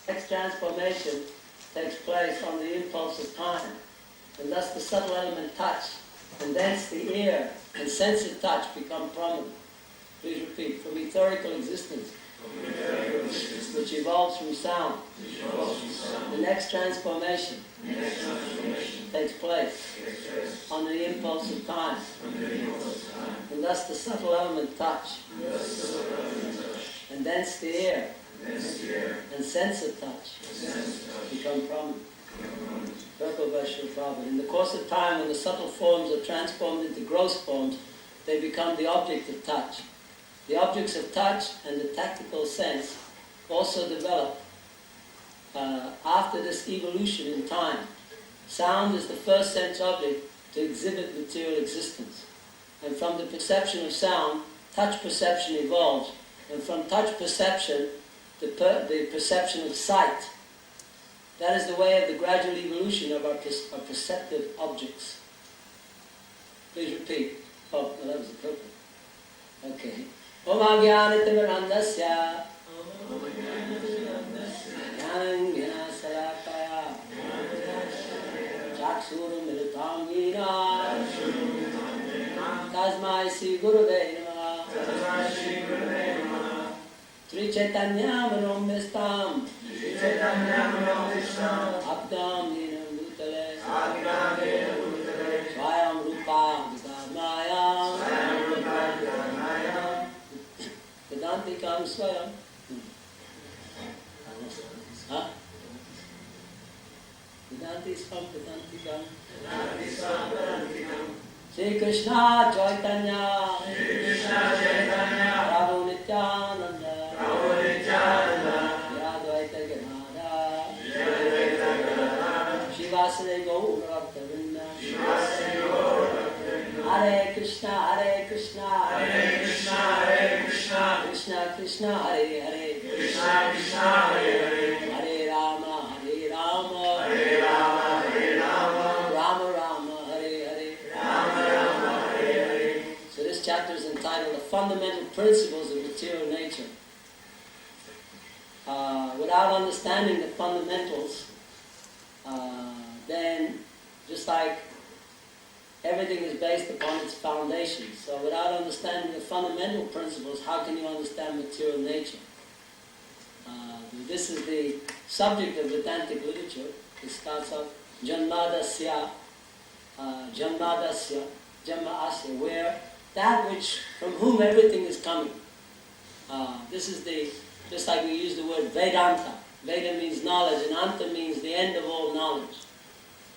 Next transformation takes place on the impulse of time, and thus the subtle element touch, and thence the ear and sense of touch become prominent. Please repeat. From etherical existence, which evolves from sound, the next transformation takes place on the impulse of time, and thus the subtle element touch, and thence the ear and sense of touch become prominent. In the course of time, when the subtle forms are transformed into gross forms, they become the object of touch. The objects of touch and the tactical sense also develop after this evolution in time. Sound is the first sense object to exhibit material existence. And from the perception of sound, touch perception evolves. And from touch perception, the perception of sight. That is the way of the gradual evolution of our perceptive objects. Please repeat. Oh, well, that was appropriate. Okay. Om Agyanitimirandasya Jnanam Salakaya Chaksurum Militam Yena Tasmai Sri Gurudeva Namaha Sri Chaitanya Manom Abdam Yenam Bhutale Swayam Rupa Vidamayam Vedantikam Swayam. Vedanti is from Vedantikam. Sri Krishna Chaitanya Prabhu Nityananda Yadvaita Ganada Shivasade Gaurabhavrinda Hare Krishna Hare Krishna Hare Krishna Hare Krishna Krishna Krishna Hare Hare Krishna Krishna Hare Hare Hare Rama Hare Rama Hare Rama Hare Rama Rama Rama Hare Hare Rama Rama Hare Hare. So this chapter is entitled The Fundamental Principles of Material Nature. Without understanding the fundamentals, then just like everything is based upon its foundations. So without understanding the fundamental principles, how can you understand material nature? This is the subject of Vedantic literature. It starts off Janmadasya, Janma-asya, where that which, from whom everything is coming. This is just like we use the word Vedanta. Veda means knowledge, and Anta means the end of all knowledge.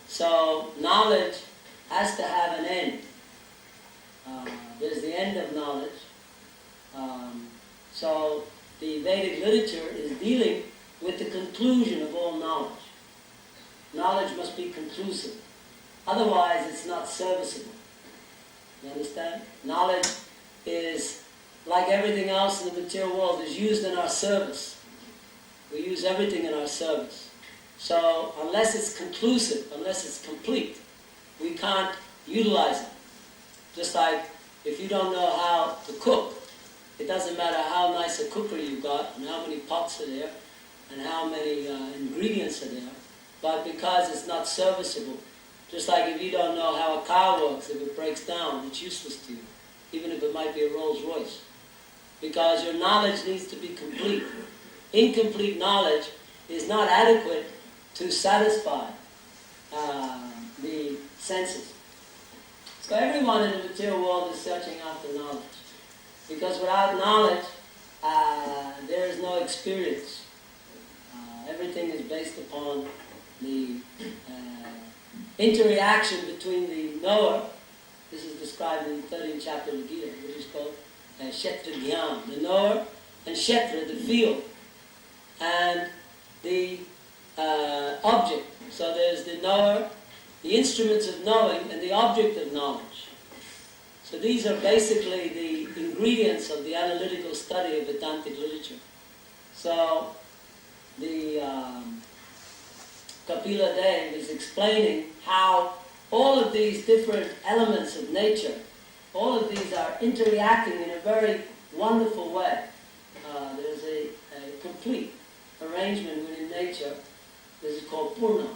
So knowledge has to have an end. There's the end of knowledge. So the Vedic literature is dealing with the conclusion of all knowledge. Knowledge must be conclusive. Otherwise it's not serviceable. You understand? Knowledge is, like everything else in the material world, is used in our service. We use everything in our service. So unless it's conclusive, unless it's complete, we can't utilize it. Just like if you don't know how to cook, it doesn't matter how nice a cookery you've got and how many pots are there and how many ingredients are there, but because it's not serviceable. Just like if you don't know how a car works, if it breaks down, it's useless to you, even if it might be a Rolls Royce. Because your knowledge needs to be complete. Incomplete knowledge is not adequate to satisfy the senses. So everyone in the material world is searching after knowledge. Because without knowledge, there is no experience. Everything is based upon the interaction between the knower. This is described in the 13th chapter of the Gita, which is called Kshetra Dhyan. The knower and Kshetra, the field, and the object. So there's the knower, the instruments of knowing, and the object of knowledge. So these are basically the ingredients of the analytical study of Vedantic literature. So the Kapila Dev is explaining how all of these different elements of nature, all of these are interacting in a very wonderful way. There's a complete arrangement within nature. nature, this is called Purna.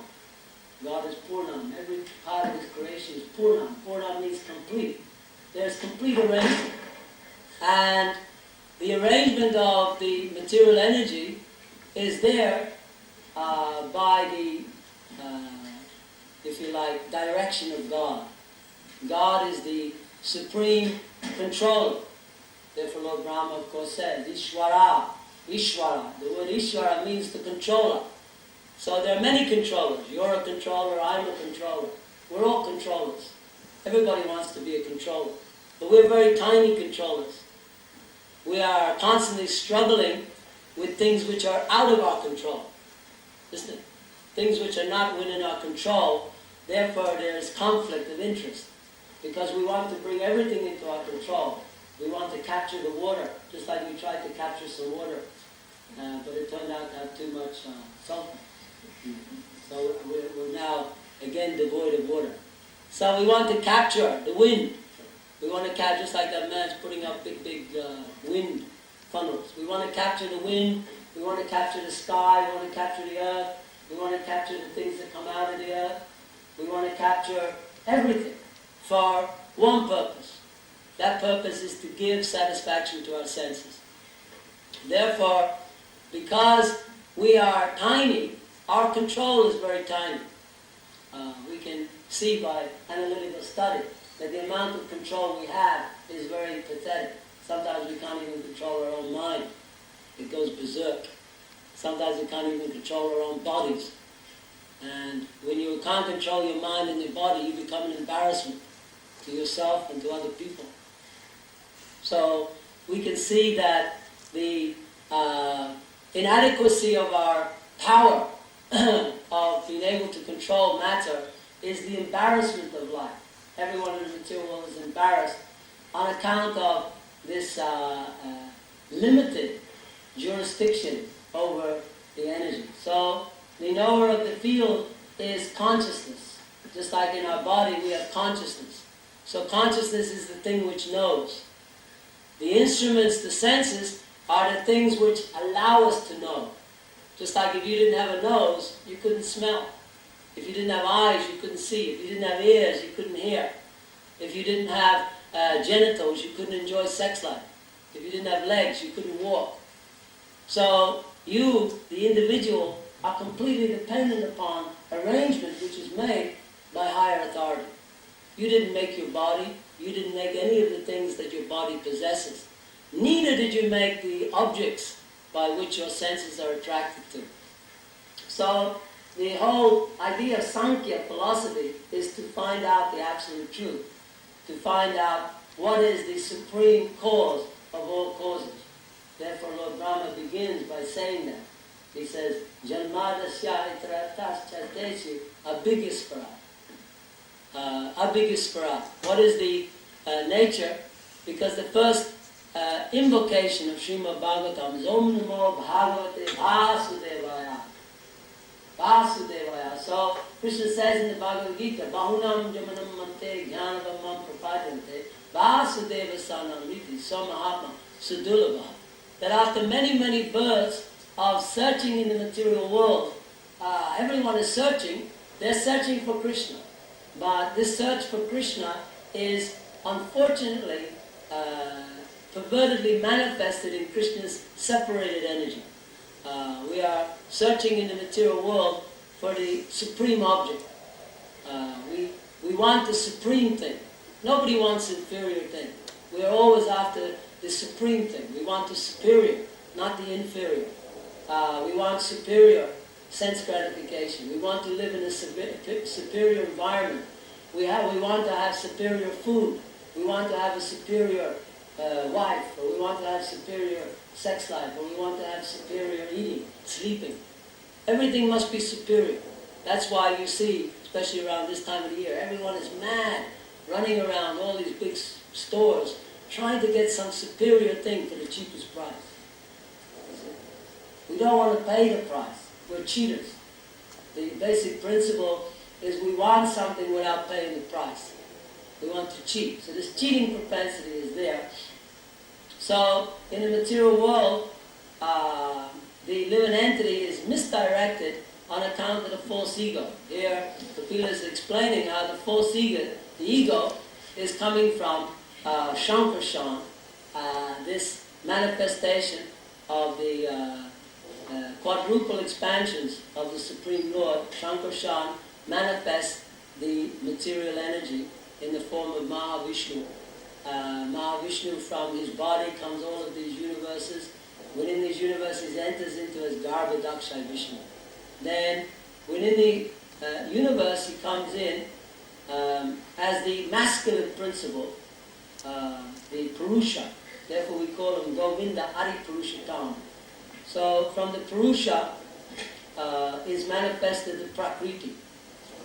God is Purnam. Every part of His creation is Purnam. Purnam means complete. There's complete arrangement. And the arrangement of the material energy is there by the, if you like, direction of God. God is the supreme controller. Therefore Lord Brahma, of course, says, Ishvara. Ishvara. The word Ishvara means the controller. So there are many controllers. You're a controller, I'm a controller. We're all controllers. Everybody wants to be a controller. But we're very tiny controllers. We are constantly struggling with things which are out of our control. Isn't it? Things which are not within our control. Therefore there is conflict of interest. Because we want to bring everything into our control. We want to capture the water, just like we tried to capture some water. But it turned out to have too much sulfur. So we're now again devoid of water. So we want to capture the wind. We want to capture, just like that man's putting up big wind funnels. We want to capture the wind. We want to capture the sky. We want to capture the earth. We want to capture the things that come out of the earth. We want to capture everything for one purpose. That purpose is to give satisfaction to our senses. Therefore, because we are tiny, our control is very tiny. We can see by analytical study that the amount of control we have is very pathetic. Sometimes we can't even control our own mind. It goes berserk. Sometimes we can't even control our own bodies. And when you can't control your mind and your body, you become an embarrassment to yourself and to other people. So we can see that the inadequacy of our power of being able to control matter is the embarrassment of life. Everyone in the material world is embarrassed on account of this limited jurisdiction over the energy. So the knower of the field is consciousness. Just like in our body we have consciousness. So consciousness is the thing which knows. The instruments, the senses, are the things which allow us to know. Just like if you didn't have a nose, you couldn't smell. If you didn't have eyes, you couldn't see. If you didn't have ears, you couldn't hear. If you didn't have genitals, you couldn't enjoy sex life. If you didn't have legs, you couldn't walk. So you, the individual, are completely dependent upon arrangement which is made by higher authority. You didn't make your body. You didn't make any of the things that your body possesses. Neither did you make the objects by which your senses are attracted to. So the whole idea of Sankhya philosophy is to find out the absolute truth, to find out what is the supreme cause of all causes. Therefore Lord Brahma begins by saying that. He says, Janmadasya itratas chateshi abhigispara. Abhigispara. What is the nature? Because the first invocation of Srimad Bhagavatam is Om Namo Bhagavate Vasudevaya. Vasudevaya. So Krishna says in the Bhagavad Gita, Bahunam Jamanam Mante Jnanavamam Prapadante Vasudeva Sanam Riti Samahatma Sudulabha. That after many, many births of searching in the material world, everyone is searching, they're searching for Krishna. But this search for Krishna is unfortunately pervertedly manifested in Krishna's separated energy. We are searching in the material world for the supreme object. We want the supreme thing. Nobody wants the inferior thing. We are always after the supreme thing. We want the superior, not the inferior. We want superior sense gratification. We want to live in a superior environment. We want to have superior food. We want to have a superior wife, or we want to have superior sex life, or we want to have superior eating, sleeping. Everything must be superior. That's why you see, especially around this time of the year, everyone is mad, running around all these big stores, trying to get some superior thing for the cheapest price. We don't want to pay the price. We're cheaters. The basic principle is we want something without paying the price. We want to cheat. So this cheating propensity is there. So in the material world, the living entity is misdirected on account of the false ego. Here, Kapila is explaining how the false ego, the ego, is coming from Shankarshan, this manifestation of the quadruple expansions of the Supreme Lord. Shankarshan manifests the material energy in the form of Mahavishnu. Mahavishnu, from his body comes all of these universes. Within these universes enters into his Garbhadakshay Vishnu. Then within the universe he comes in as the masculine principle, the Purusha. Therefore we call him Govinda Adi Purushatam. So from the Purusha is manifested the Prakriti.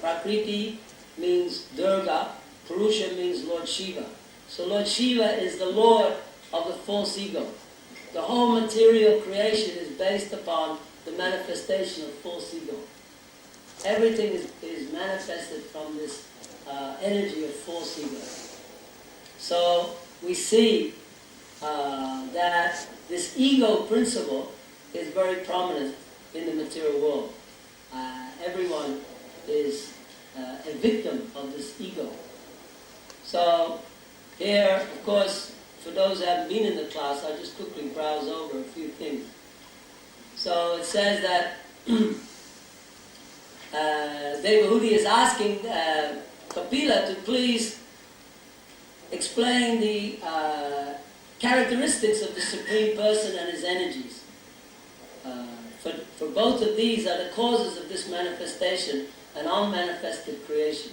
Prakriti means Durga, Purusha means Lord Shiva. So Lord Shiva is the Lord of the false ego. The whole material creation is based upon the manifestation of false ego. Everything is manifested from this energy of false ego. So we see that this ego principle is very prominent in the material world. Everyone is a victim of this ego. So here, of course, for those who haven't been in the class, I'll just quickly browse over a few things. So it says that Devahudi is asking Kapila to please explain the characteristics of the Supreme Person and his energies. For both of these are the causes of this manifestation and unmanifested creation.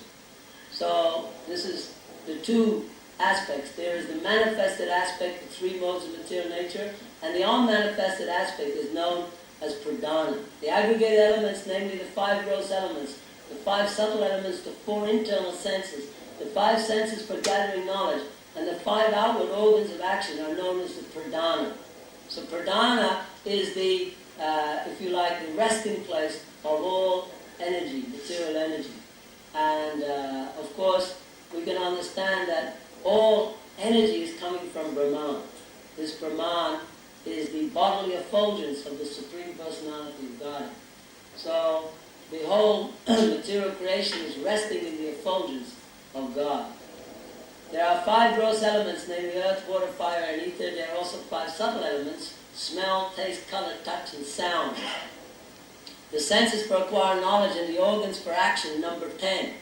So this is the two aspects. There is the manifested aspect, the three modes of material nature, and the unmanifested aspect is known as pradhana. The aggregated elements, namely the five gross elements, the five subtle elements, the four internal senses, the five senses for gathering knowledge, and the five outward organs of action are known as the pradhana. So pradhana is the, if you like, the resting place of all energy, material energy. And of course, we can understand that all energy is coming from Brahman. This Brahman is the bodily effulgence of the Supreme Personality of God. So the whole material creation is resting in the effulgence of God. There are five gross elements, namely earth, water, fire, and ether. There are also five subtle elements: smell, taste, color, touch, and sound. The senses for acquiring knowledge and the organs for action number 10.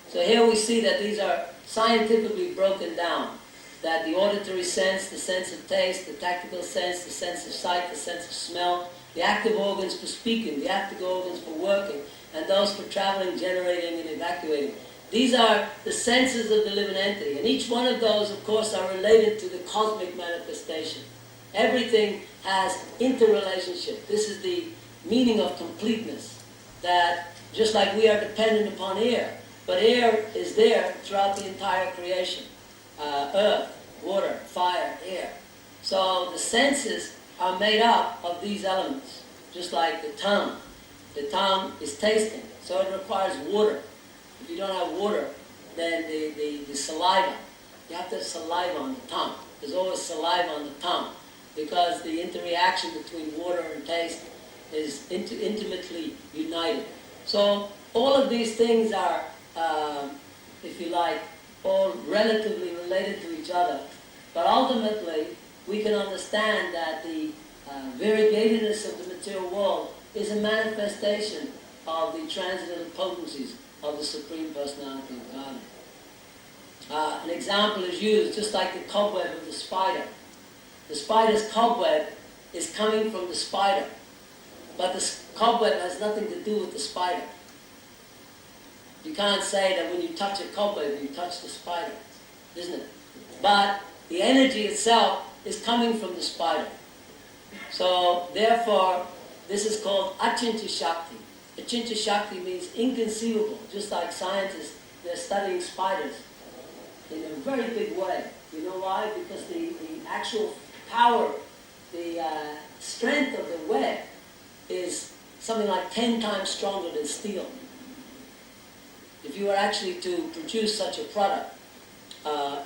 So here we see that these are scientifically broken down. That the auditory sense, the sense of taste, the tactile sense, the sense of sight, the sense of smell, the active organs for speaking, the active organs for working, and those for traveling, generating, and evacuating. These are the senses of the living entity, and each one of those, of course, are related to the cosmic manifestation. Everything has interrelationship. This is the meaning of completeness, that just like we are dependent upon air, but air is there throughout the entire creation. Earth, water, fire, air. So the senses are made up of these elements, just like the tongue. The tongue is tasting, so it requires water. If you don't have water, then the saliva, you have to have saliva on the tongue. There's always saliva on the tongue, because the interaction between water and taste is intimately united. So all of these things are, if you like, all relatively related to each other. But ultimately, we can understand that the variegatedness of the material world is a manifestation of the transcendental potencies of the Supreme Personality of God. An example is used, just like the cobweb of the spider. The spider's cobweb is coming from the spider, but the cobweb has nothing to do with the spider. You can't say that when you touch a cobweb, you touch the spider, isn't it? But the energy itself is coming from the spider. So, therefore, this is called Achintya Shakti. Achintya Shakti means inconceivable, just like scientists, they're studying spiders in a very big way. You know why? Because the actual power, the strength of the web is something like 10 times stronger than steel. If you were actually to produce such a product,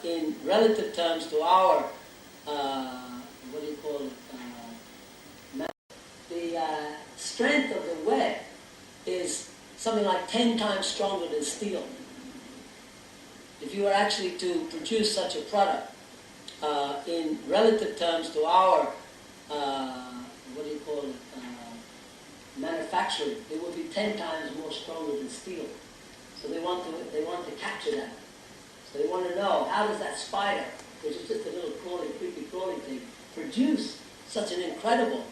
in relative terms to our, what do you call it, the strength of the web is something like 10 times stronger than steel. If you were actually to produce such a product, in relative terms to our, manufacturing, it would be 10 times more stronger than steel. So they want to capture that. So they want to know, how does that spider, which is just a little creepy crawling thing, produce such an incredible,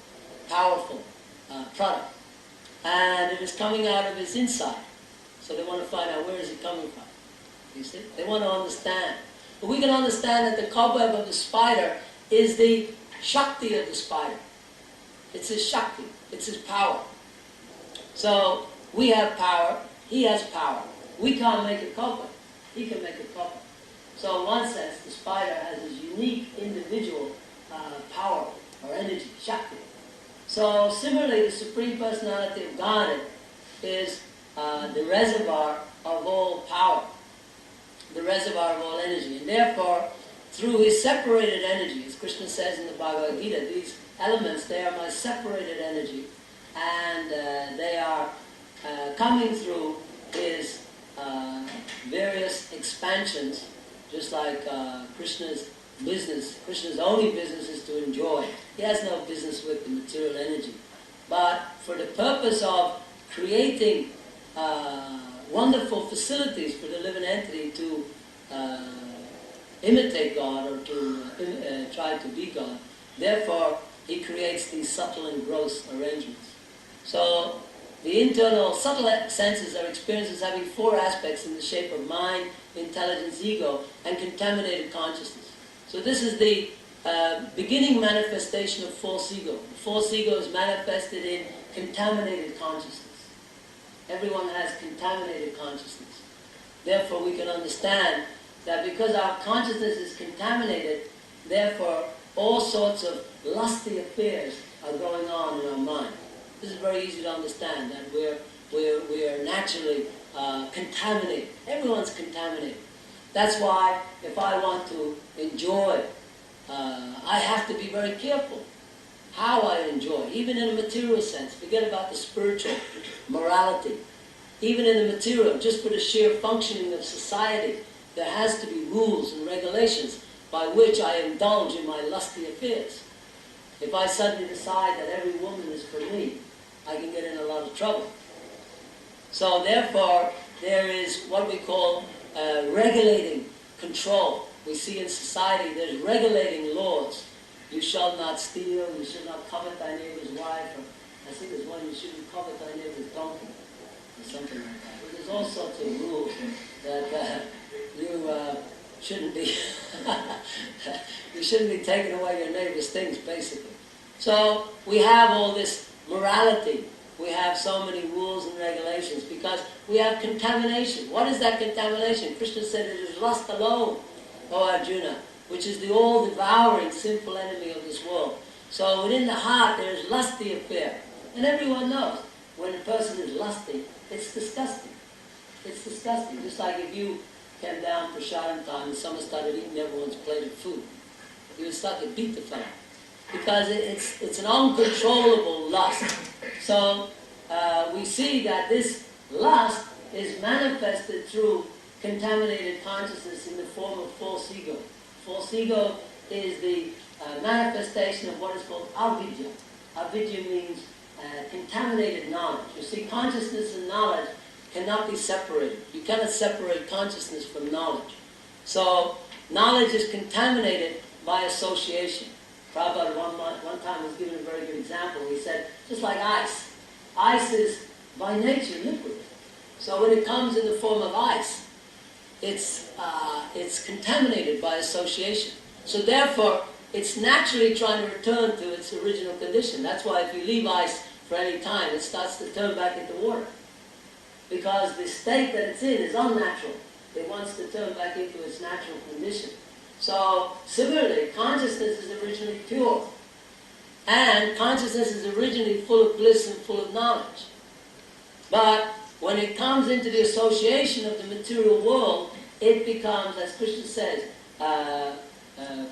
powerful product? And it is coming out of his inside. So they want to find out, where is it coming from? You see? They want to understand. But we can understand that the cobweb of the spider is the Shakti of the spider. It's his Shakti. It's his power. So we have power. He has power. We can't make a cobweb. He can make a cobweb. So in one sense, the spider has his unique individual power or energy, Shakti. So similarly, the Supreme Personality of Godhead is the reservoir of all power, the reservoir of all energy. And therefore, through his separated energy, as Krishna says in the Bhagavad Gita, these elements, they are my separated energy, and they are coming through his various expansions, just like Krishna's business. Krishna's only business is to enjoy. He has no business with the material energy. But for the purpose of creating wonderful facilities for the living entity to imitate God or to try to be God, therefore he creates these subtle and gross arrangements. So the internal subtle senses are experienced as having 4 aspects in the shape of mind, intelligence, ego, and contaminated consciousness. So this is the beginning manifestation of false ego. The false ego is manifested in contaminated consciousness. Everyone has contaminated consciousness. Therefore we can understand that because our consciousness is contaminated, therefore all sorts of lusty affairs are going on in our mind. This is very easy to understand, that we are naturally contaminated. Everyone's contaminated. That's why if I want to enjoy, I have to be very careful how I enjoy, even in a material sense. Forget about the spiritual morality. Even in the material, just for the sheer functioning of society, there has to be rules and regulations by which I indulge in my lusty affairs. If I suddenly decide that every woman is for me, I can get in a lot of trouble. So therefore, there is what we call regulating control. We see in society there's regulating laws. You shall not steal, you should not covet thy neighbor's wife, or I think there's one, you shouldn't covet thy neighbor's donkey, or something like that. But there's all sorts of rules that you shouldn't be you shouldn't be taking away your neighbor's things, basically. So we have all this morality. We have so many rules and regulations because we have contamination. What is that contamination? Krishna said it is lust alone, O Arjuna, which is the all-devouring sinful enemy of this world. So within the heart there is lusty affair. And everyone knows when a person is lusty, it's disgusting. It's disgusting. Just like if you came down for Sharan time and someone started eating everyone's plate of food, you would start to beat the fellow. Because it's an uncontrollable lust. So we see that this lust is manifested through contaminated consciousness in the form of false ego. False ego is the manifestation of what is called avidya. Avidya means contaminated knowledge. You see, consciousness and knowledge cannot be separated. You cannot separate consciousness from knowledge. So knowledge is contaminated by association. Prabhupada one time was given a very good example. He said, just like ice. Ice is by nature liquid. So when it comes in the form of ice, it's contaminated by association. So therefore, it's naturally trying to return to its original condition. That's why if you leave ice for any time, it starts to turn back into water. Because the state that it's in is unnatural. It wants to turn back into its natural condition. So, similarly, consciousness is originally pure. And consciousness is originally full of bliss and full of knowledge. But when it comes into the association of the material world, it becomes, as Krishna says,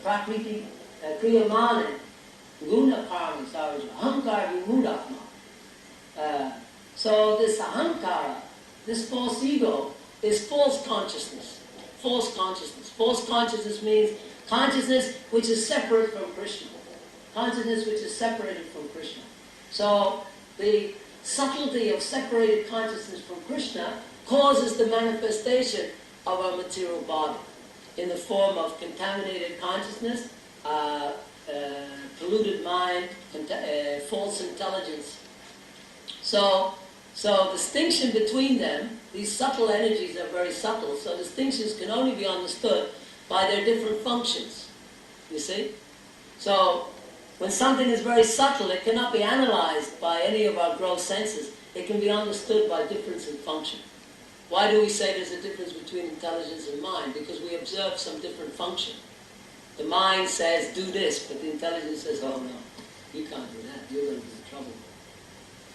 prakriti kriyamane guna karma sarvaja ahankar vimudakma. So this ahankara, this false ego, is false consciousness. False consciousness. False consciousness means consciousness which is separate from Krishna. Consciousness which is separated from Krishna. So the subtlety of separated consciousness from Krishna causes the manifestation of our material body in the form of contaminated consciousness, polluted mind, false intelligence. So distinction between them, these subtle energies are very subtle, so distinctions can only be understood by their different functions. You see? So when something is very subtle, it cannot be analyzed by any of our gross senses. It can be understood by difference in function. Why do we say there's a difference between intelligence and mind? Because we observe some different function. The mind says, do this, but the intelligence says, oh no, you can't do that, you're going to be in trouble.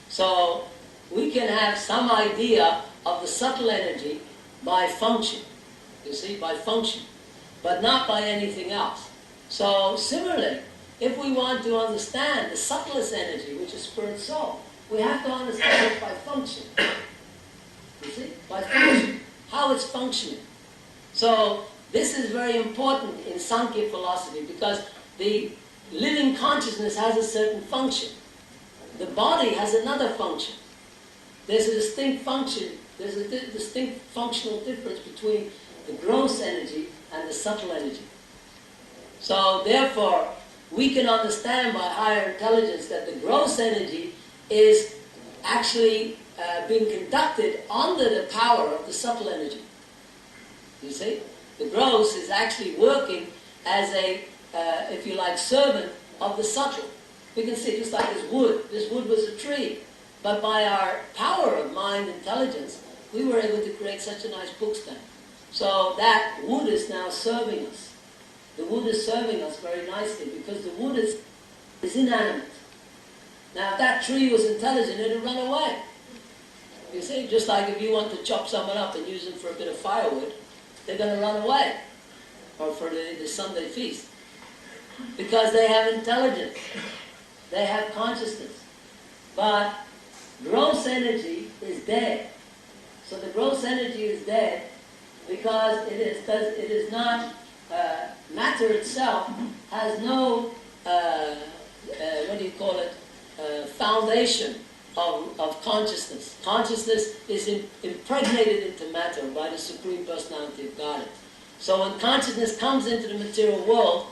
So we can have some idea of the subtle energy by function, you see, by function, but not by anything else. So similarly, if we want to understand the subtlest energy, which is spirit soul, we have to understand it by function. You see? By function. How it's functioning. So this is very important in Sankhya philosophy because the living consciousness has a certain function. The body has another function. There's a distinct function, there's a distinct functional difference between the gross energy and the subtle energy. So therefore, we can understand by higher intelligence that the gross energy is actually being conducted under the power of the subtle energy. You see? The gross is actually working as a, if you like, servant of the subtle. We can see just like this wood. This wood was a tree. But by our power of mind intelligence, we were able to create such a nice bookstand. So that wood is now serving us. The wood is serving us very nicely because the wood is inanimate. Now if that tree was intelligent, it would run away. You see, just like if you want to chop someone up and use them for a bit of firewood, they're going to run away. Or for the Sunday feast. Because they have intelligence. They have consciousness. But gross energy is dead. So the gross energy is dead because it is not, matter itself has no, foundation of consciousness. Consciousness is impregnated into matter by the Supreme Personality of Godhead. So when consciousness comes into the material world,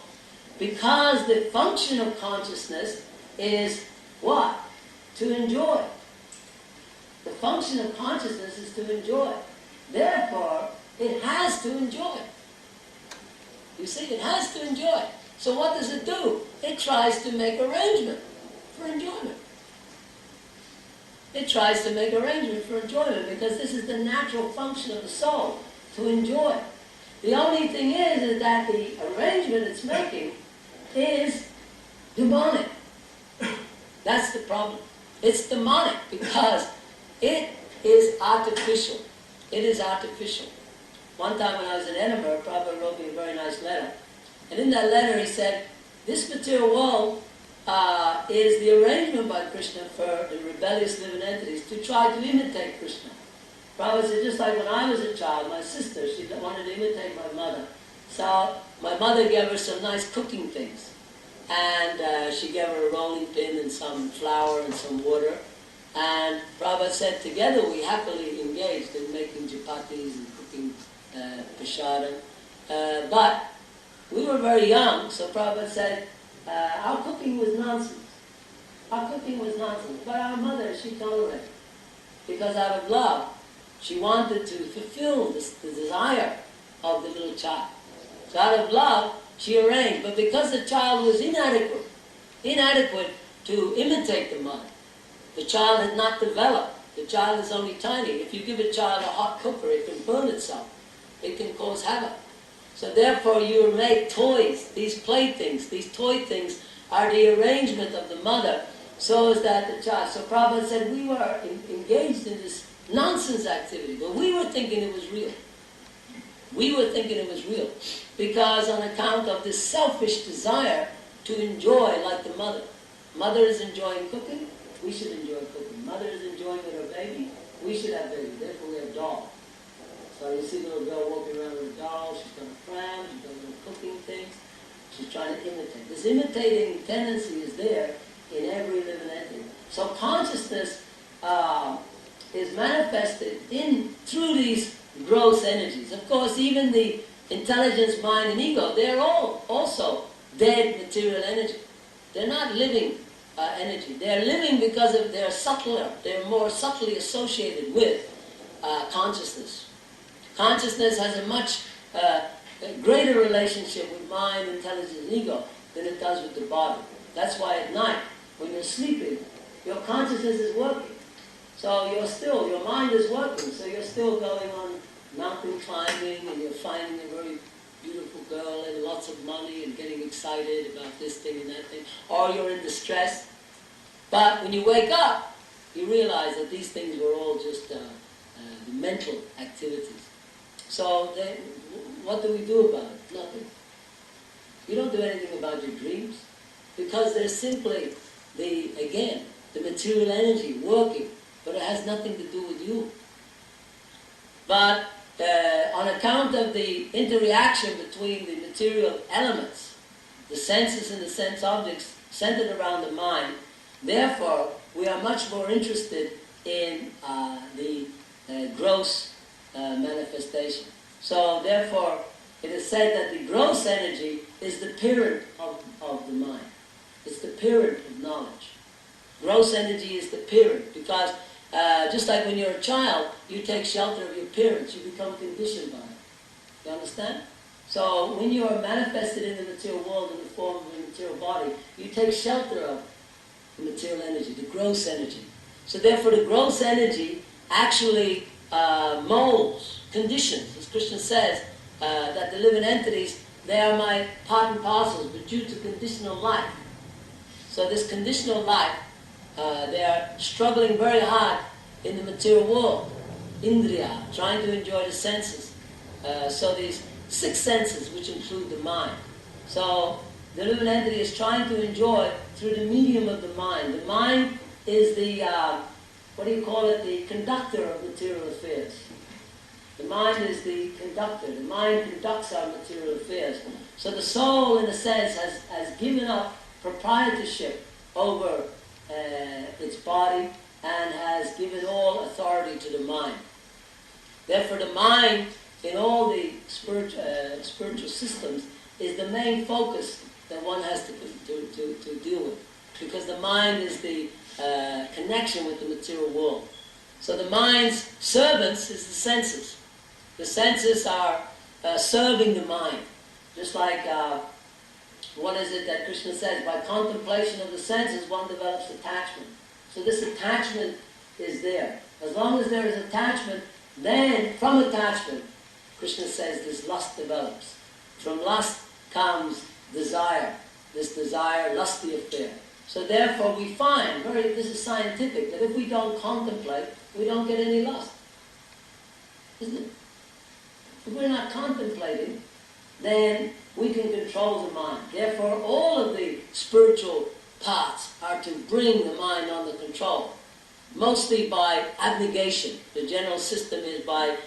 because the function of consciousness is what? To enjoy. The function of consciousness is to enjoy. Therefore, it has to enjoy. You see, it has to enjoy. So what does it do? It tries to make arrangement for enjoyment. It tries to make arrangement for enjoyment because this is the natural function of the soul, to enjoy. The only thing is that the arrangement it's making is demonic. That's the problem. It's demonic because it is artificial. It is artificial. One time when I was in Edinburgh, Prabhupada wrote me a very nice letter. And in that letter he said, this material world is the arrangement by Krishna for the rebellious living entities to try to imitate Krishna. Prabhupada said, just like when I was a child, my sister, she wanted to imitate my mother. So my mother gave her some nice cooking things. And she gave her a rolling pin and some flour and some water. And Prabhupada said, together we happily engaged in making chapatis and cooking prashadam. But we were very young, so Prabhupada said, our cooking was nonsense. Our cooking was nonsense. But our mother, she tolerated. Because out of love, she wanted to fulfill the desire of the little child. So out of love, she arranged. But because the child was inadequate to imitate the mother, the child had not developed. The child is only tiny. If you give a child a hot cooker, it can burn itself. It can cause havoc. So therefore you make toys, these playthings, these toy things are the arrangement of the mother so as that the child. So Prabhupada said we were engaged in this nonsense activity, but we were thinking it was real. We were thinking it was real because on account of this selfish desire to enjoy like the mother. Mother is enjoying cooking, We should enjoy cooking. Mother is enjoying with her baby. We should have baby. Therefore we have doll. So you see the little girl walking around with a doll. She's got a pram. She's got little cooking things. She's trying to imitate. This imitating tendency is there in every living entity. So consciousness is manifested through these gross energies. Of course, even the intelligence, mind, and ego, they're all also dead material energy. They're not living energy. They're living because of they're subtler. They're more subtly associated with consciousness. Consciousness has a much greater relationship with mind, intelligence, and ego than it does with the body. That's why at night, when you're sleeping, your consciousness is working. So your mind is working, so you're still going on mountain climbing, and you're finding a very beautiful girl and lots of money and getting excited about this thing and that thing, or you're in distress. But when you wake up, you realize that these things were all just mental activities. So what do we do about it? Nothing. You don't do anything about your dreams, because they're simply the material energy working, but it has nothing to do with you. But on account of the interaction between the material elements, the senses and the sense objects centered around the mind, therefore we are much more interested in the gross manifestation. So therefore it is said that the gross energy is the parent of the mind. It's the parent of knowledge. Gross energy is the parent, because just like when you're a child, you take shelter of your parents, you become conditioned by it. You understand? So when you are manifested in the material world in the form of a material body, you take shelter of the material energy, the gross energy. So therefore the gross energy actually molds, conditions, as Krishna says, that the living entities, they are my part and parcels, but due to conditional life. So this conditional life, they are struggling very hard in the material world, indriya, trying to enjoy the senses. So these 6 senses, which include the mind. So the living entity is trying to enjoy through the medium of the mind. The mind is the, the conductor of material affairs. The mind is the conductor. The mind conducts our material affairs. So the soul, in a sense, has given up proprietorship over its body and has given all authority to the mind. Therefore the mind, in all the spiritual systems, is the main focus that one has to deal with. Because the mind is the connection with the material world. So the mind's servants is the senses. The senses are serving the mind. Just like, what is it that Krishna says? By contemplation of the senses, one develops attachment. So this attachment is there. As long as there is attachment, then from attachment, Krishna says this lust develops. From lust comes desire. This desire, lusty affair. So therefore we find, this is scientific, that if we don't contemplate, we don't get any lust. Isn't it? If we're not contemplating, then we can control the mind. Therefore all of the spiritual paths are to bring the mind under control. Mostly by abnegation. The general system is by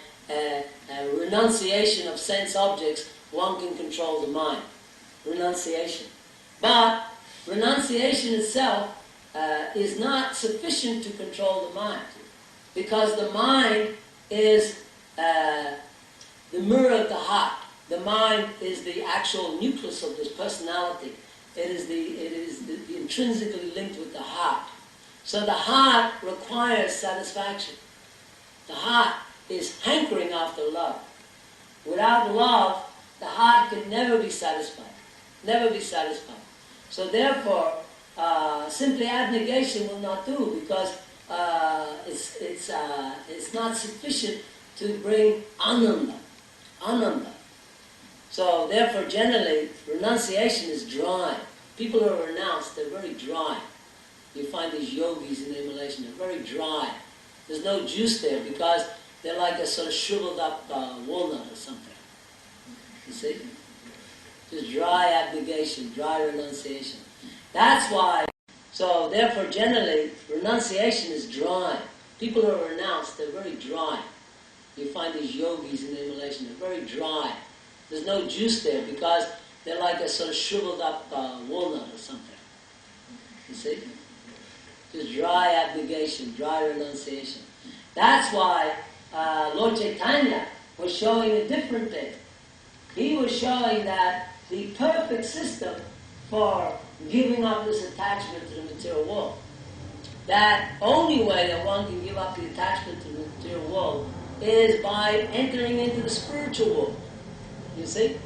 renunciation of sense objects, one can control the mind. Renunciation. But renunciation itself is not sufficient to control the mind. Because the mind is the mirror of the heart. The mind is the actual nucleus of this personality. It is intrinsically linked with the heart. So the heart requires satisfaction. The heart is hankering after love. Without love, the heart can never be satisfied. Never be satisfied. So therefore, simply abnegation will not do, because it's not sufficient to bring ananda. Ananda. So therefore, generally, renunciation is dry. People who are renounced, they're very dry. You find these yogis in the Himalayan, they're very dry. There's no juice there, because they're like a sort of shriveled up walnut or something. You see? Just dry abnegation, dry renunciation. That's why So therefore generally, renunciation is dry. People who are renounced, they're very dry. You find these yogis in the Himalayan, they're very dry. There's no juice there because they're like a sort of shriveled up walnut or something. You see? Just dry abnegation, dry renunciation. That's why Lord Chaitanya was showing a different thing. He was showing that the perfect system for giving up this attachment to the material world, that only way that one can give up the attachment to the material world is by entering into the spiritual world. You see?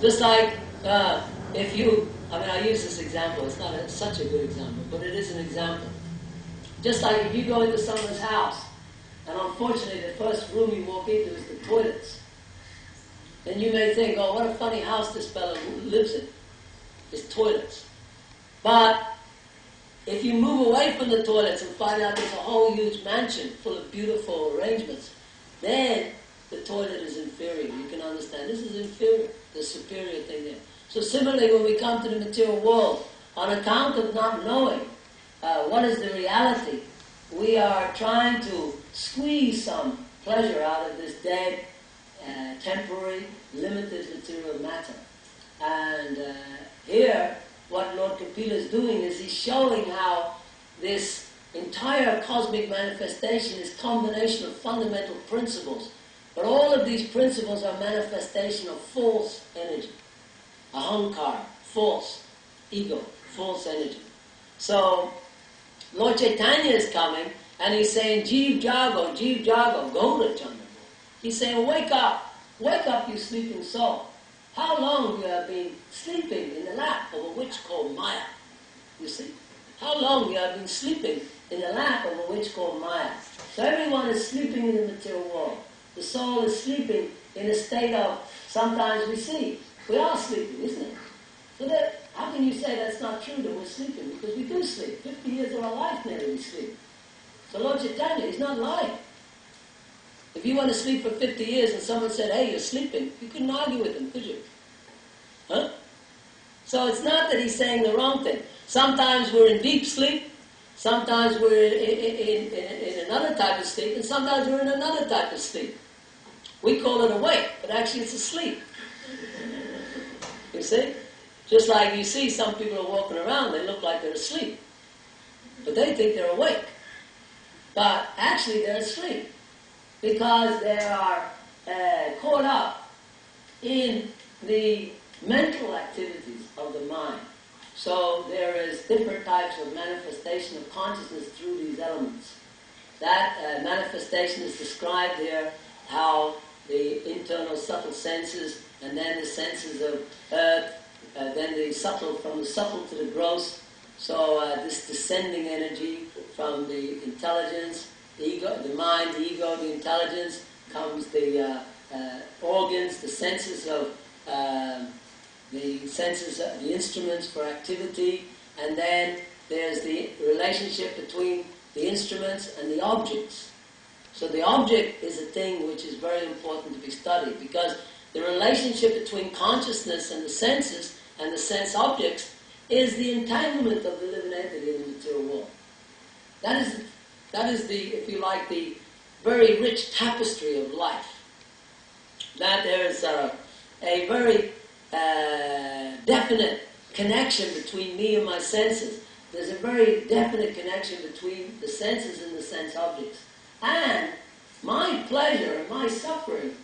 Just like if you, I use this example, it's not such a good example, but it is an example. Just like if you go into someone's house, and unfortunately the first room you walk into is the toilets, then you may think, oh, what a funny house this fellow lives in. It's toilets. But if you move away from the toilets and find out there's a whole huge mansion full of beautiful arrangements, then the toilet is inferior. You can understand this is inferior, the superior thing there. So similarly, when we come to the material world, on account of not knowing what is the reality, we are trying to squeeze some pleasure out of this dead, temporary, limited material matter. And here, what Lord Kapila is doing is he's showing how this entire cosmic manifestation is a combination of fundamental principles. But all of these principles are manifestation of false energy. Ahankara, false ego, false energy. So, Lord Chaitanya is coming and he's saying, Jeev Jago, Gaura Chandra. He's saying, wake up, you sleeping soul. How long you have been sleeping in the lap of a witch called Maya? You see? How long you have been sleeping in the lap of a witch called Maya? So everyone is sleeping in the material world. The soul is sleeping in a state of, sometimes we see, we are sleeping, isn't it? So that, how can you say that's not true, that we're sleeping? Because we do sleep. 50 years of our life nearly we sleep. So Lord Chaitanya, he's not lying. If you want to sleep for 50 years and someone said, hey, you're sleeping, you couldn't argue with him, could you? Huh? So it's not that he's saying the wrong thing. Sometimes we're in deep sleep, sometimes we're in another type of sleep, and sometimes we're in another type of sleep. We call it awake, but actually it's asleep. You see? Just like you see some people are walking around, they look like they're asleep. But they think they're awake. But actually they're asleep. Because they are caught up in the mental activities of the mind. So there is different types of manifestation of consciousness through these elements. That manifestation is described here, how the internal subtle senses, and then the senses of earth, then the subtle, from the subtle to the gross. So this descending energy from the intelligence, the ego, the mind, the ego, the intelligence, comes the organs, the senses of the instruments for activity, and then there's the relationship between the instruments and the objects. So the object is a thing which is very important to be studied, because the relationship between consciousness and the senses and the sense objects is the entanglement of the living entity in the material world. That is the, if you like, the very rich tapestry of life. That there is a very definite connection between me and my senses. There's a very definite connection between the senses and the sense objects. And my pleasure and my suffering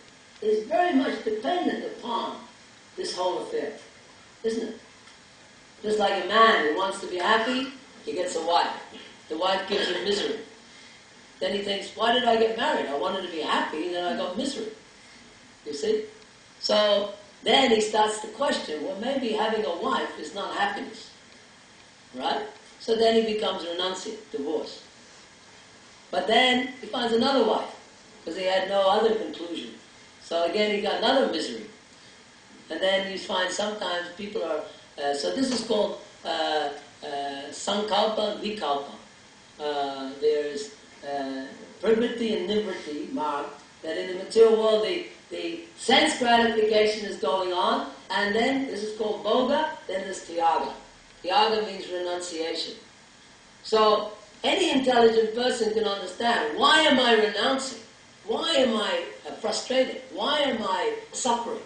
is very much dependent upon this whole affair, isn't it? Just like a man who wants to be happy, he gets a wife. The wife gives him misery. Then he thinks, why did I get married? I wanted to be happy, and then I got misery. You see? So then he starts to question, well, maybe having a wife is not happiness. Right? So then he becomes renunciate, divorce. But then he finds another wife, because he had no other conclusion. So again he got another misery. And then you find sometimes people are, so this is called sankalpa and vikalpa. There's pravriti and nivritti mark, that in the material world the sense gratification is going on, and then this is called bhoga, then there's tyaga. Tyaga means renunciation. So, any intelligent person can understand, why am I renouncing? Why am I frustrated? Why am I suffering?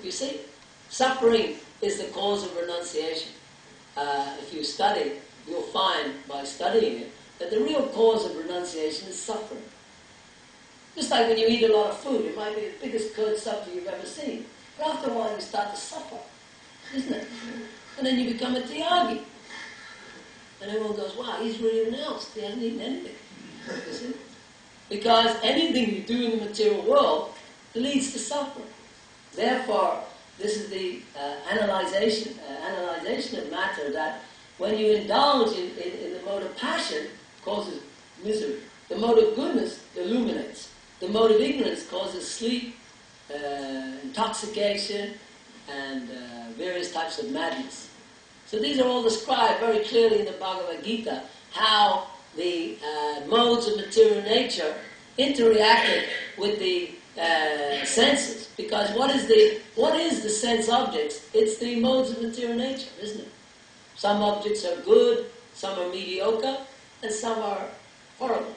You see? Suffering is the cause of renunciation. If you study, you'll find, by studying it, that the real cause of renunciation is suffering. Just like when you eat a lot of food, it might be the biggest curd supper you've ever seen. But after a while you start to suffer, isn't it? And then you become a tyagi. And everyone goes, wow, he's really renounced. He hasn't eaten anything. You see? Because anything you do in the material world leads to suffering. Therefore, this is the analyzation of matter, that when you indulge in the mode of passion, causes misery. The mode of goodness illuminates. The mode of ignorance causes sleep, intoxication, and various types of madness. So these are all described very clearly in the Bhagavad Gita, how the modes of material nature interacted with the senses. Because what is the sense objects? It's the modes of material nature, isn't it? Some objects are good, some are mediocre, and some are horrible.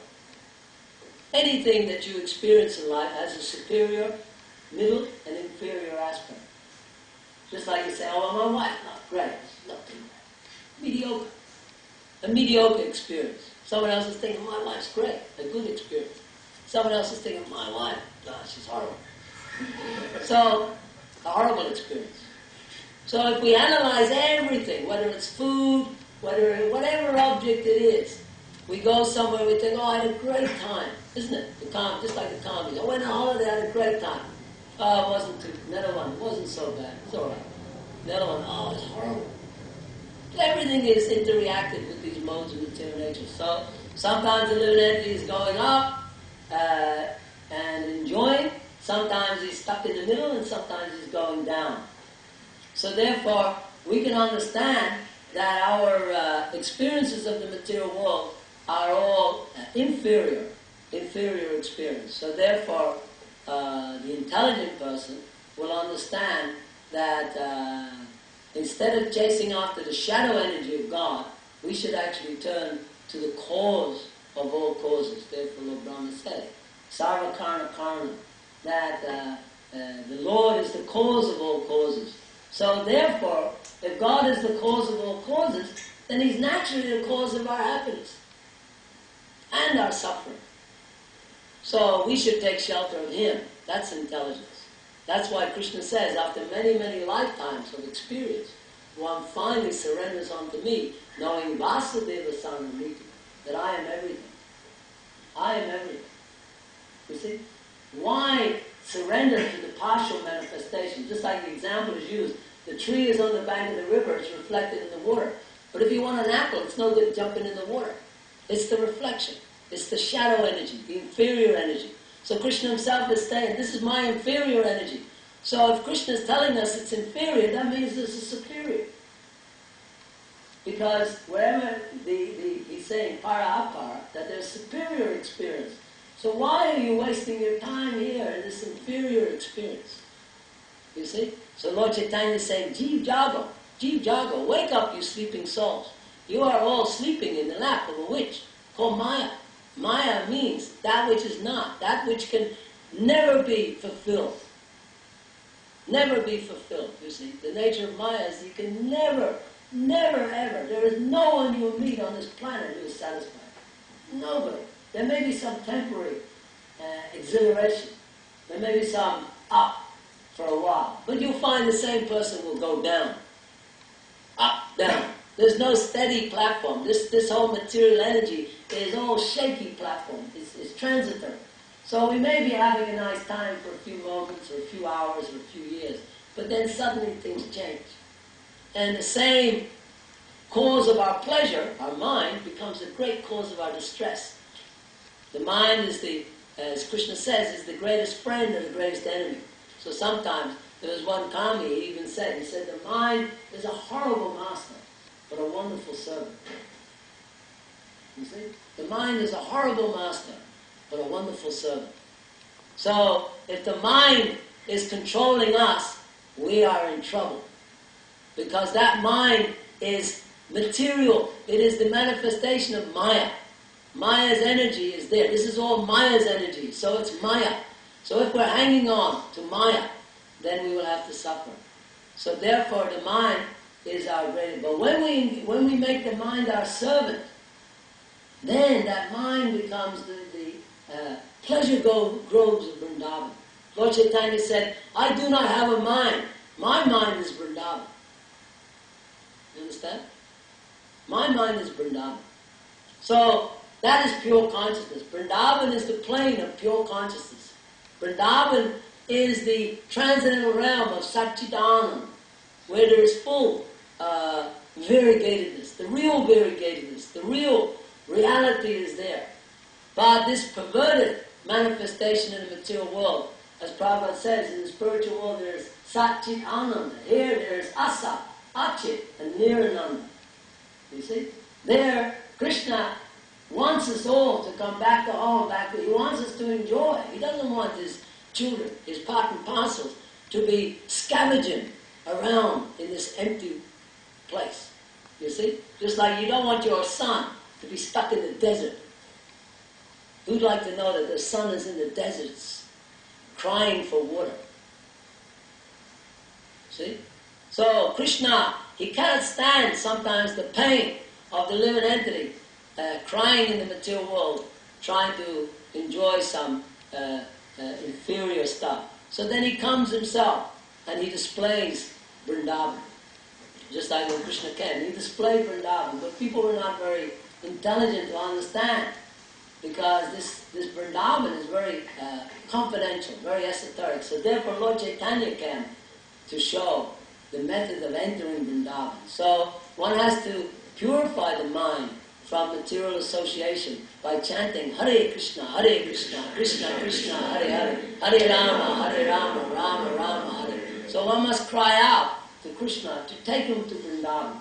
Anything that you experience in life has a superior, middle, and inferior aspect. Just like you say, oh, my wife, not great, nothing. Mediocre. A mediocre experience. Someone else is thinking, my wife's great, a good experience. Someone else is thinking, my wife, she's horrible. So, a horrible experience. So if we analyze everything, whether it's food, whatever object it is, we go somewhere, we think, oh, I had a great time, isn't it? Just like the comedy. I went on holiday, I had a great time. Oh, it wasn't too, another one, it wasn't so bad, it's all right. Another one, oh, it's horrible. Everything is interreacted with these modes of material nature. So sometimes the living entity is going up and enjoying, sometimes he's stuck in the middle, and sometimes he's going down. So therefore, we can understand that our experiences of the material world are all inferior experience. So therefore, the intelligent person will understand that instead of chasing after the shadow energy of God, we should actually turn to the cause of all causes. Therefore, Lord Brahma said, Sarva Karna Karna, that the Lord is the cause of all causes. So therefore, if God is the cause of all causes, then He's naturally the cause of our happiness and our suffering. So we should take shelter of Him. That's intelligence. That's why Krishna says, after many, many lifetimes of experience, one finally surrenders unto me, knowing Vasudeva Sarnamiti, that I am everything. I am everything. You see? Why surrender to the partial manifestation? Just like the example is used, the tree is on the bank of the river, it's reflected in the water. But if you want an apple, it's no good jumping in the water. It's the reflection. It's the shadow energy, the inferior energy. So Krishna himself is saying, this is my inferior energy. So if Krishna is telling us it's inferior, that means this is superior. Because wherever he's saying para apara, that there's superior experience. So why are you wasting your time here in this inferior experience? You see? So Lord Chaitanya is saying, Jeev Jago, wake up, you sleeping souls. You are all sleeping in the lap of a witch called Maya. Maya means that which is not, that which can never be fulfilled. Never be fulfilled, you see. The nature of Maya is you can never, ever, there is no one you will meet on this planet who is satisfied. Nobody. There may be some temporary exhilaration. There may be some up for a while. But you'll find the same person will go down. Up, down. There's no steady platform. This whole material energy is all shaky platform. It's transitory. So we may be having a nice time for a few moments or a few hours or a few years, but then suddenly things change. And the same cause of our pleasure, our mind, becomes the great cause of our distress. The mind is as Krishna says, is the greatest friend and the greatest enemy. So sometimes, there was one kami, he even said, the mind is a horrible master, but a wonderful servant. You see? The mind is a horrible master, but a wonderful servant. So, if the mind is controlling us, we are in trouble. Because that mind is material. It is the manifestation of Maya. Maya's energy is there. This is all Maya's energy, so it's Maya. So if we're hanging on to Maya, then we will have to suffer. So therefore the mind is our greatest. But when we make the mind our servant, then that mind becomes the pleasure groves of Vrindavan. Lord Chaitanya said, I do not have a mind. My mind is Vrindavan. You understand? My mind is Vrindavan. So, that is pure consciousness. Vrindavan is the plane of pure consciousness. Vrindavan is the transcendental realm of Satchidanand, where there is full variegatedness, the real variegatedness, the real reality is there. But this perverted manifestation in the material world, as Prabhupada says, in the spiritual world there is Satchit Ananda. Here there is Asat, Achit, and Nirananda. You see? There, Krishna wants us all to come back to home, he wants us to enjoy. He doesn't want his children, his part and parcels, to be scavenging around in this empty place. You see? Just like you don't want your son to be stuck in the desert. Who'd like to know that the son is in the deserts, crying for water? See? So Krishna, he cannot stand sometimes the pain of the living entity crying in the material world, trying to enjoy some inferior stuff. So then he comes himself and he displays Vrindavan. Just like when Krishna came, he displayed Vrindavan, but people were not very intelligent to understand, because this Vrindavan is very confidential, very esoteric. So therefore Lord Chaitanya came to show the method of entering Vrindavan. So one has to purify the mind from material association by chanting Hare Krishna, Krishna Krishna, Hare Hare, Hare Rama, Rama Rama, Hare. So one must cry out to Krishna to take him to Vrindavan.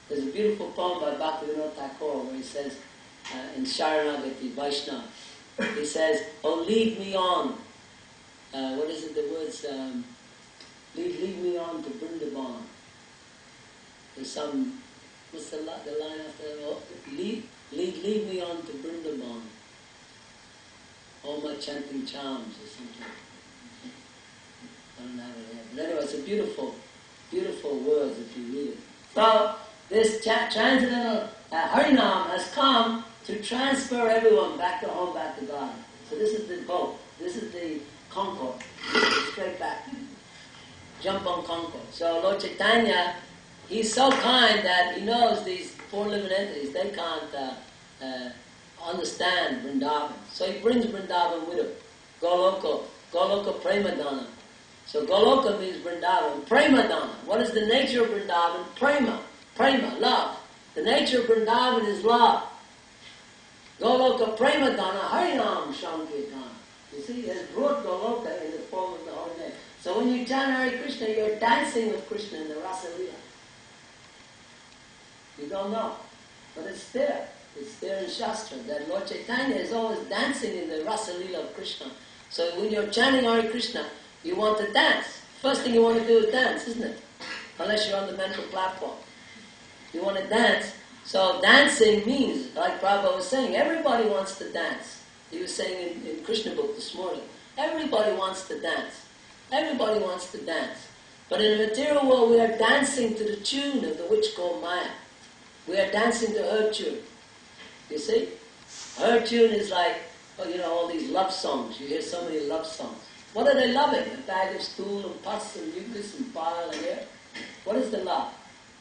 There's a beautiful poem by Bhaktivinoda Thakur where he says, in Sharanagati, Vaishnava, he says, oh, lead me on. What is it, the words? Lead me on to Vrindavan. There's some, what's the line after that? Oh, lead me on to Vrindavan. All my chanting charms or something. I don't have it here. But anyway, it's a beautiful, beautiful words if you read it. So, this transcendental Harinam has come to transfer everyone back to home, back to God. So this is the boat. This is the Concord. Straight back. Jump on Concord. So Lord Chaitanya, he's so kind that he knows these four living entities, they can't understand Vrindavan. So he brings Vrindavan with him. Goloka Premadana. So Goloka means Vrindavan. Premadana. What is the nature of Vrindavan? Prema, love. The nature of Vrindavan is love. Goloka Premadana Harinam Shankirtana. You see, he has brought Goloka in the form of the holy name. So when you chant Hare Krishna, you're dancing with Krishna in the Rasa Lila. You don't know, but it's there. It's there in Shastra that Lord Chaitanya is always dancing in the Rasa Lila of Krishna. So when you're chanting Hare Krishna, you want to dance. First thing you want to do is dance, isn't it? Unless you're on the mental platform. You want to dance. So dancing means, like Prabhupada was saying, everybody wants to dance. He was saying in Krishna book this morning, everybody wants to dance. Everybody wants to dance. But in the material world, we are dancing to the tune of the witch called Maya. We are dancing to her tune. You see? Her tune is like, all these love songs. You hear so many love songs. What are they loving? A bag of stool and pus and mucus and bile and air? What is the love?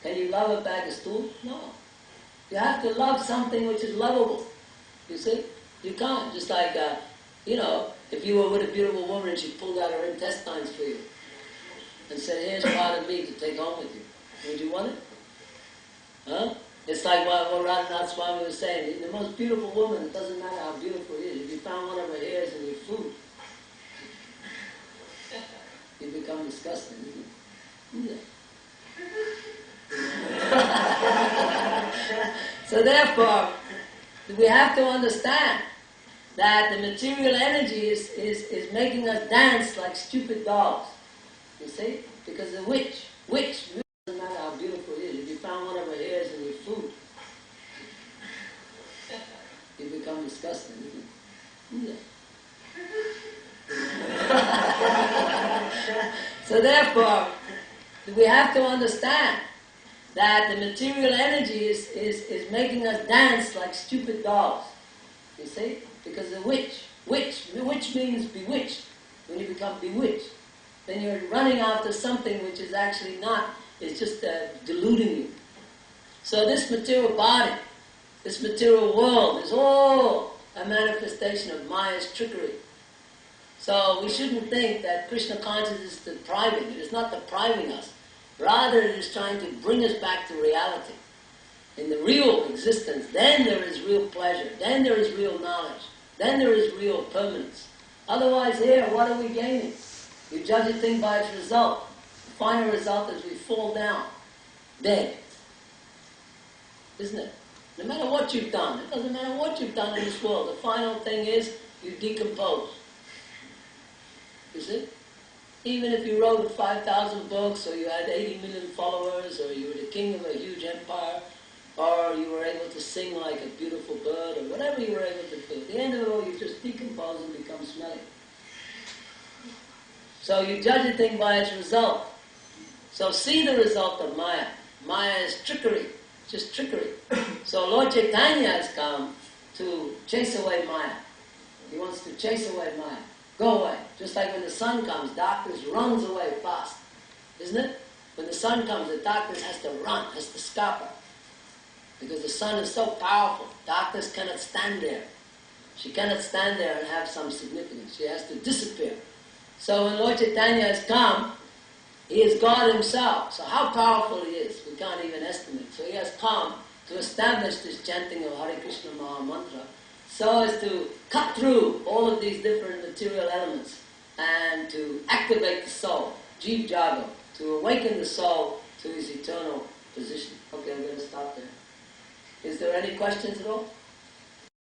Can you love a bag of stool? No. You have to love something which is lovable. You see? You can't. Just like, if you were with a beautiful woman and she pulled out her intestines for you and said, here's part of me to take home with you. Would you want it? Huh? It's like what Radhanath Swami was saying. The most beautiful woman, it doesn't matter how beautiful it is. If you found one of her hairs in your food, you become disgusting, isn't it? So therefore, we have to understand that the material energy is making us dance like stupid dogs. You see? Because the witch doesn't matter how beautiful become disgusting, isn't it? So therefore, we have to understand that the material energy is making us dance like stupid dolls. You see? Because the witch means bewitched. When you become bewitched, then you're running after something which is actually not, it's just deluding you. So this material body, this material world is all a manifestation of Maya's trickery. So we shouldn't think that Krishna consciousness is depriving. It is not depriving us. Rather, it is trying to bring us back to reality. In the real existence, then there is real pleasure, then there is real knowledge, then there is real permanence. Otherwise here, what are we gaining? You judge a thing by its result. The final result is we fall down, dead. Isn't it? No matter what you've done, it doesn't matter what you've done in this world, the final thing is you decompose. You see? Even if you wrote 5,000 books, or you had 80 million followers, or you were the king of a huge empire, or you were able to sing like a beautiful bird, or whatever you were able to do, at the end of it all, you just decompose and become smelly. So you judge a thing by its result. So see the result of Maya. Maya is trickery, just trickery. So Lord Chaitanya has come to chase away Maya. He wants to chase away Maya. Go away. Just like when the sun comes, darkness runs away fast. Isn't it? When the sun comes, the darkness has to run, has to scupper. Because the sun is so powerful, darkness cannot stand there. She cannot stand there and have some significance. She has to disappear. So when Lord Chaitanya has come, he is God himself. So how powerful he is, we can't even estimate. So he has come to establish this chanting of Hare Krishna Maha Mantra, so as to cut through all of these different material elements and to activate the soul, Jeev Jago, to awaken the soul to his eternal position. Okay, I'm going to stop there. Is there any questions at all?